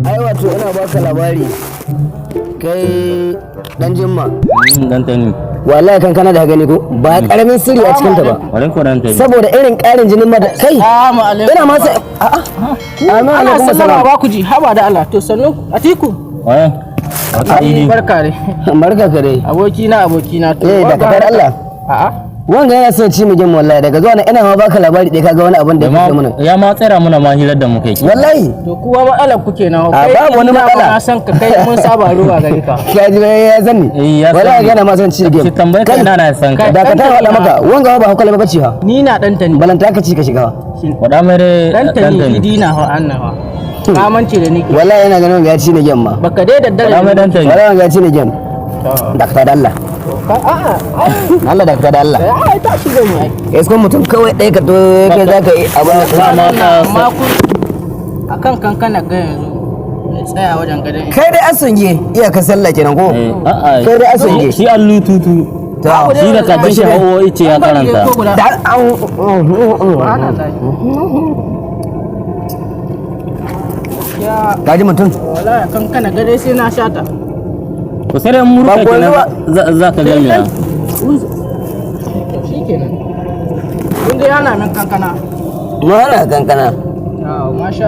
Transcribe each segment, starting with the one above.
Ai wato ina baka labari kai dan Jimma. Dan Tani. Wallahi kankana da gani ko ba karamin sirri a cikin ta ba. Wallahi ko dan Tani. Saboda irin karin jinin ma da kai. Ina ma sai amin alaikum assalam. Ba ku ji haba da Allah to sannu Atiku. Barka dai. Barka ka dai. Abokina to. Da kafar Allah. Wanga yana son ci mu jin wallahi daga zuwa ina ma baka labari dai kaga wani abin da yake mana. Ya ma tsira muna ma hirar da muke ki. Wallahi. To kuwa matsalar ku kenan. Babu wani matsala. Na san ka kai mun saba ruwa gare ka. Kai ya zanni. Wallahi yana ma son ci game. Ki tambaye ka ina na san ka. Da ka ta faɗa maka wanga ba hakala ba ci ha. Ni na dan Tani. Balanta ka ci ka shiga. Wada mere dan Tani dina ha annawa. Ka mance da ni. Wallahi yana ganin ya ci ne game ma. Baka dai daddare. Wada mere dan Tani. Wallahi ya ci ne game. Da ka da Allah. Allah da ka da Allah. Ai ta shi zan yi. Yaskon mutum kawai ɗaya ka to kai za ka yi abin da ma ku akan kankana ga yanzu tsaya wajen gadon. Kai dai asunge iya ka sallah kenan ko? Kai dai asunge. Shi allu tutu. Shi da ka shi hawo ice ya karanta. Da an gaji mutum. Wallahi kankana ga dai sai na shata. Ko sai da murka kenan za ka ga miya. Shikenan. Kun ga yana min kankana. Mana kankana.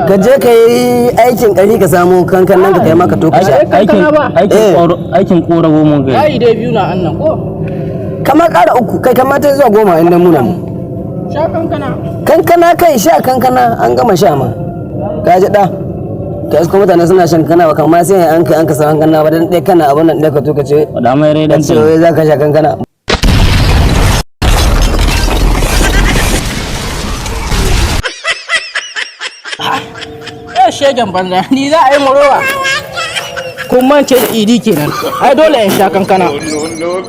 Ka je ka yi aikin ƙari ka samu kankanan ka kai maka to ka sha. Aikin ƙorago mun gai. Ai dai biyu na annan ko? Kamar ƙara uku kai kamar ta zuwa 10 inda muna mu. Sha kankana. Kankana kai sha kankana an gama sha ma. Ka ji da. Ka isko mutane suna shan kankana ba kamar sai an ka sa kankana ba dan dai kana abun nan da ka to ka ce. Da mai rai dan ce wai za ka sha kankana. Shegen banza ni za a yi murowa kun mance da idi kenan ai dole in sha kankana no